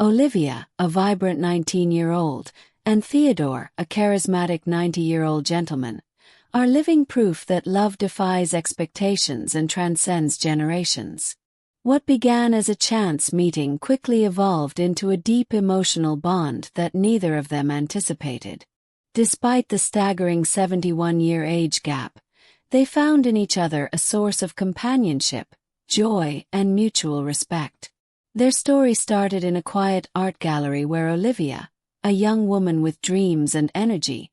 Olivia, a vibrant 19-year-old, and Theodore, a charismatic 90-year-old gentleman, are living proof that love defies expectations and transcends generations. What began as a chance meeting quickly evolved into a deep emotional bond that neither of them anticipated. Despite the staggering 71-year age gap, they found in each other a source of companionship, joy, and mutual respect. Their story started in a quiet art gallery where Olivia, a young woman with dreams and energy,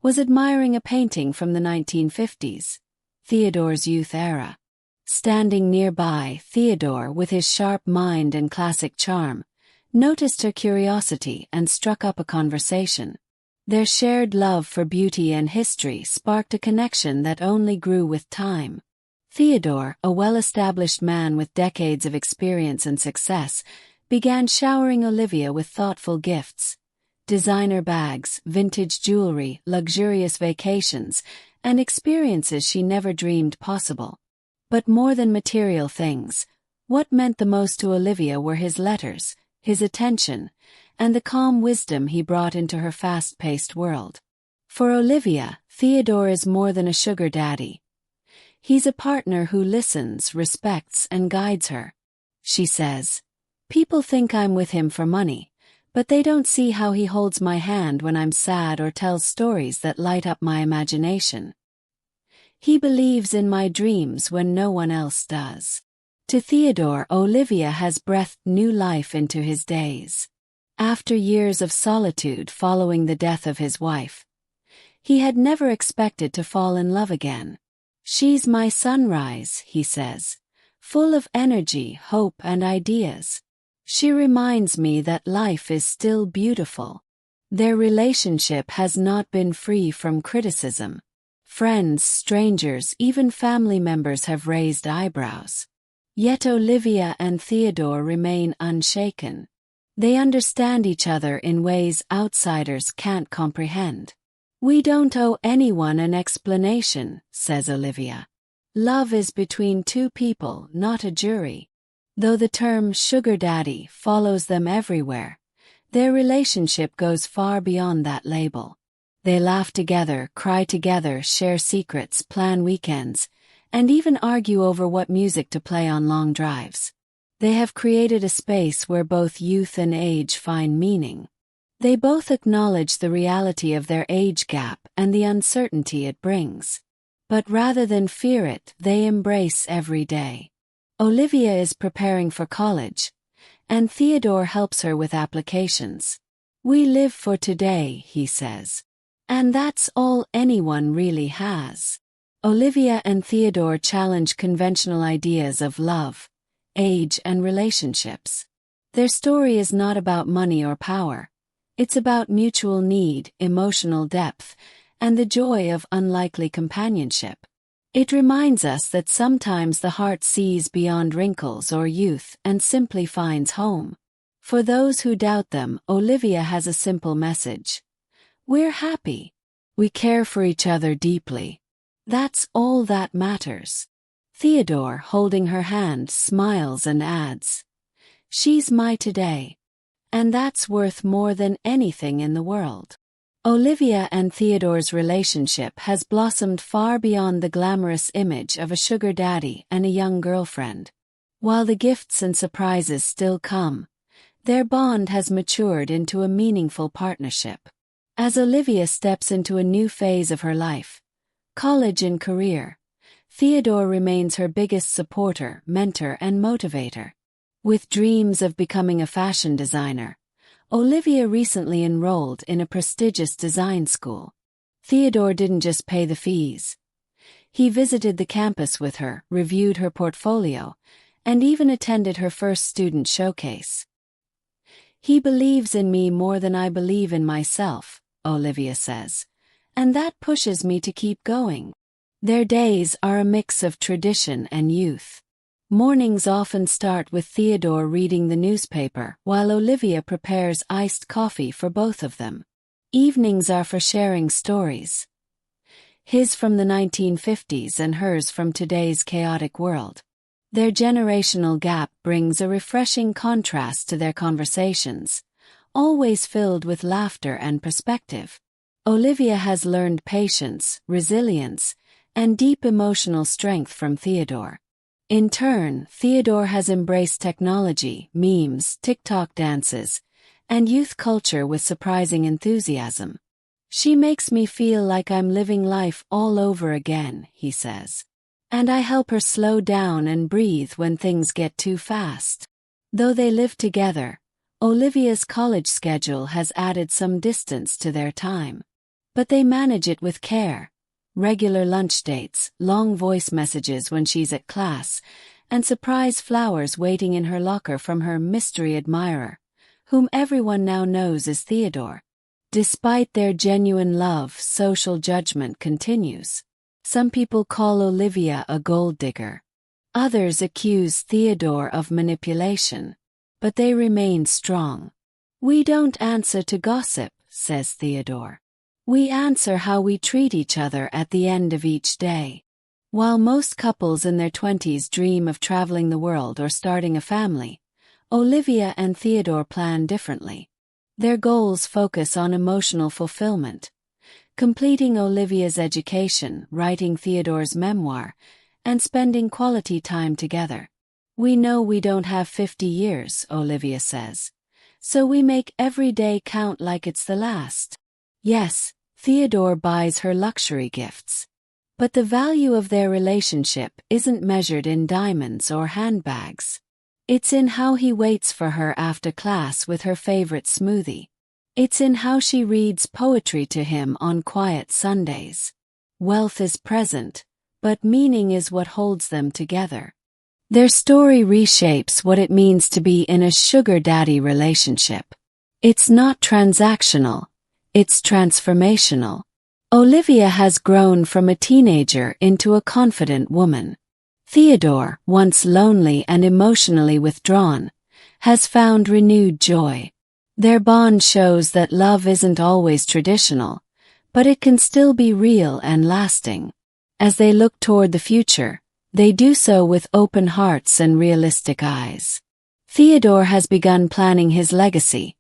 was admiring a painting from the 1950s, Theodore's youth era. Standing nearby, Theodore, with his sharp mind and classic charm, noticed her curiosity and struck up a conversation. Their shared love for beauty and history sparked a connection that only grew with time. Theodore, a well-established man with decades of experience and success, began showering Olivia with thoughtful gifts: designer bags, vintage jewelry, luxurious vacations, and experiences she never dreamed possible. But more than material things, what meant the most to Olivia were his letters, his attention, and the calm wisdom he brought into her fast-paced world. For Olivia, Theodore is more than a sugar daddy. He's a partner who listens, respects, and guides her. She says, "People think I'm with him for money, but they don't see how he holds my hand when I'm sad or tells stories that light up my imagination. He believes in my dreams when no one else does." To Theodore, Olivia has breathed new life into his days. After years of solitude following the death of his wife, he had never expected to fall in love again. "She's my sunrise," he says, "full of energy, hope, and ideas. She reminds me that life is still beautiful." Their relationship has not been free from criticism. Friends, strangers, even family members have raised eyebrows. Yet Olivia and Theodore remain unshaken. They understand each other in ways outsiders can't comprehend. "We don't owe anyone an explanation," says Olivia. "Love is between two people, not a jury." Though the term sugar daddy follows them everywhere, their relationship goes far beyond that label. They laugh together, cry together, share secrets, plan weekends, and even argue over what music to play on long drives. They have created a space where both youth and age find meaning. They both acknowledge the reality of their age gap and the uncertainty it brings. But rather than fear it, they embrace every day. Olivia is preparing for college, and Theodore helps her with applications. "We live for today," he says. And that's all anyone really has. Olivia and Theodore challenge conventional ideas of love, age, and relationships. Their story is not about money or power. It's about mutual need, emotional depth, and the joy of unlikely companionship. It reminds us that sometimes the heart sees beyond wrinkles or youth and simply finds home. For those who doubt them, Olivia has a simple message: we're happy. We care for each other deeply. That's all that matters. Theodore, holding her hand, smiles and adds, "She's my today. And that's worth more than anything in the world." Olivia and Theodore's relationship has blossomed far beyond the glamorous image of a sugar daddy and a young girlfriend. While the gifts and surprises still come, their bond has matured into a meaningful partnership. As Olivia steps into a new phase of her life, college and career, Theodore remains her biggest supporter, mentor, and motivator. With dreams of becoming a fashion designer, Olivia recently enrolled in a prestigious design school. Theodore didn't just pay the fees. He visited the campus with her, reviewed her portfolio, and even attended her first student showcase. "He believes in me more than I believe in myself," Olivia says, "and that pushes me to keep going." Their days are a mix of tradition and youth. Mornings often start with Theodore reading the newspaper while Olivia prepares iced coffee for both of them. Evenings are for sharing stories. His from the 1950s and hers from today's chaotic world. Their generational gap brings a refreshing contrast to their conversations, always filled with laughter and perspective. Olivia has learned patience, resilience, and deep emotional strength from Theodore. In turn, Theodore has embraced technology, memes, TikTok dances, and youth culture with surprising enthusiasm. "She makes me feel like I'm living life all over again," he says. "And I help her slow down and breathe when things get too fast." Though they live together, Olivia's college schedule has added some distance to their time. But they manage it with care. Regular lunch dates, long voice messages when she's at class, and surprise flowers waiting in her locker from her mystery admirer, whom everyone now knows as Theodore. Despite their genuine love, social judgment continues. Some people call Olivia a gold digger. Others accuse Theodore of manipulation. But they remain strong. "We don't answer to gossip," says Theodore. "We answer how we treat each other at the end of each day." While most couples in their 20s dream of traveling the world or starting a family, Olivia and Theodore plan differently. Their goals focus on emotional fulfillment, completing Olivia's education, writing Theodore's memoir, and spending quality time together. "We know we don't have 50 years, Olivia says, so we make every day count like it's the last." Yes, Theodore buys her luxury gifts. But the value of their relationship isn't measured in diamonds or handbags. It's in how he waits for her after class with her favorite smoothie. It's in how she reads poetry to him on quiet Sundays. Wealth is present, but meaning is what holds them together. Their story reshapes what it means to be in a sugar daddy relationship. It's not transactional, it's transformational. Olivia has grown from a teenager into a confident woman. Theodore, once lonely and emotionally withdrawn, has found renewed joy. Their bond shows that love isn't always traditional, but it can still be real and lasting. As they look toward the future, they do so with open hearts and realistic eyes. Theodore has begun planning his legacy,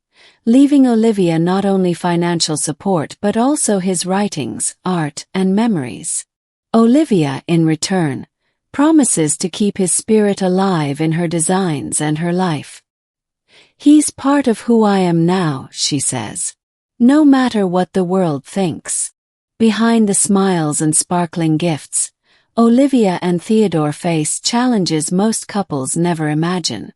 leaving Olivia not only financial support but also his writings, art, and memories. Olivia, in return, promises to keep his spirit alive in her designs and her life. "He's part of who I am now," she says. "No matter what the world thinks." Behind the smiles and sparkling gifts, Olivia and Theodore face challenges most couples never imagine.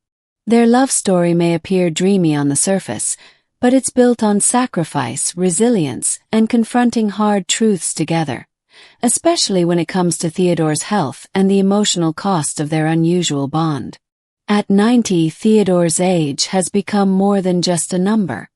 Their love story may appear dreamy on the surface, but it's built on sacrifice, resilience, and confronting hard truths together, especially when it comes to Theodore's health and the emotional cost of their unusual bond. At 90, Theodore's age has become more than just a number.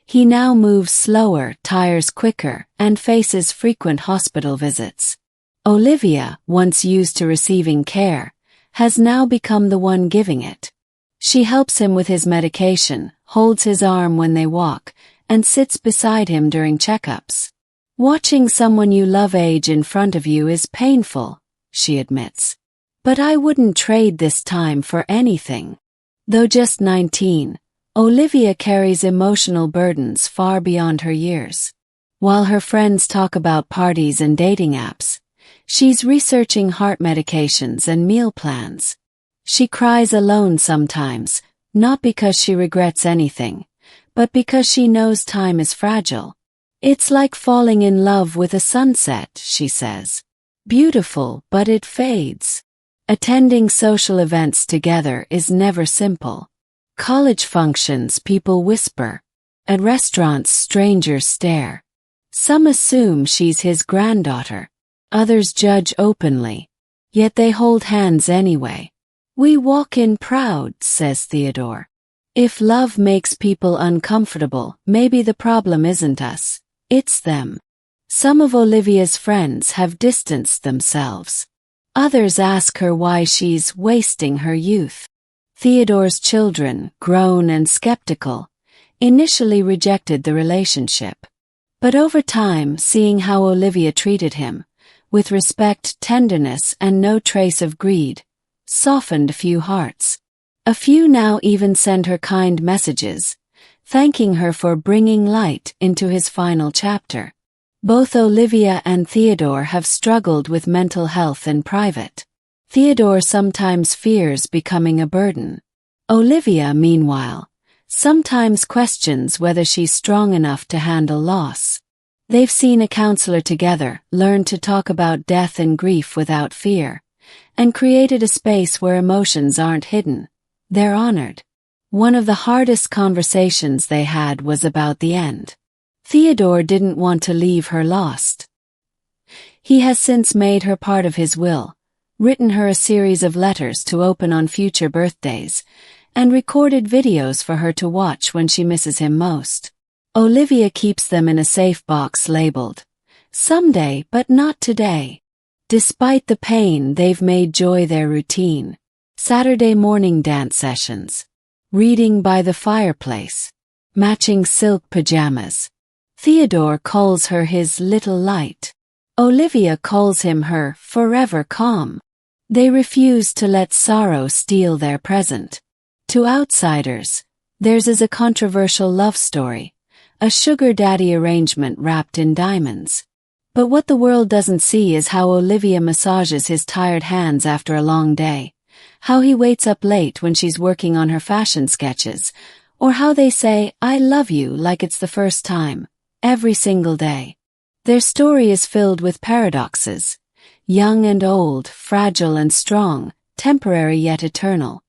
He now moves slower, tires quicker, and faces frequent hospital visits. Olivia, once used to receiving care, has now become the one giving it. She helps him with his medication, holds his arm when they walk, and sits beside him during checkups. "Watching someone you love age in front of you is painful," she admits. "But I wouldn't trade this time for anything." Though just 19, Olivia carries emotional burdens far beyond her years. While her friends talk about parties and dating apps, she's researching heart medications and meal plans. She cries alone sometimes, not because she regrets anything, but because she knows time is fragile. "It's like falling in love with a sunset," she says. "Beautiful, but it fades." Attending social events together is never simple. College functions, people whisper. At restaurants, strangers stare. Some assume she's his granddaughter. Others judge openly. Yet they hold hands anyway. "We walk in proud," says Theodore. "If love makes people uncomfortable, maybe the problem isn't us, it's them." Some of Olivia's friends have distanced themselves. Others ask her why she's wasting her youth. Theodore's children, grown and skeptical, initially rejected the relationship. But over time, seeing how Olivia treated him, with respect, tenderness, and no trace of greed, softened a few hearts. A few now even send her kind messages, thanking her for bringing light into his final chapter. Both Olivia and Theodore have struggled with mental health in private. Theodore sometimes fears becoming a burden. Olivia, meanwhile, sometimes questions whether she's strong enough to handle loss. They've seen a counselor together, learned to talk about death and grief without fear, and created a space where emotions aren't hidden. They're honored. One of the hardest conversations they had was about the end. Theodore didn't want to leave her lost. He has since made her part of his will, written her a series of letters to open on future birthdays, and recorded videos for her to watch when she misses him most. Olivia keeps them in a safe box labeled, "Someday but not today." Despite the pain, they've made joy their routine. Saturday morning dance sessions, reading by the fireplace, matching silk pajamas. Theodore calls her his little light. Olivia calls him her forever calm. They refuse to let sorrow steal their present. To outsiders, theirs is a controversial love story, a sugar daddy arrangement wrapped in diamonds. But what the world doesn't see is how Olivia massages his tired hands after a long day, how he waits up late when she's working on her fashion sketches, or how they say, "I love you," like it's the first time, every single day. Their story is filled with paradoxes, young and old, fragile and strong, temporary yet eternal.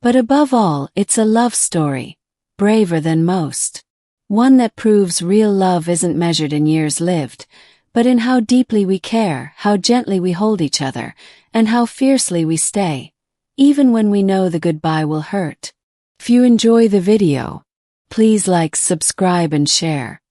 But above all, it's a love story, braver than most. One that proves real love isn't measured in years lived, but in how deeply we care, how gently we hold each other, and how fiercely we stay, even when we know the goodbye will hurt. If you enjoy the video, please like, subscribe and share.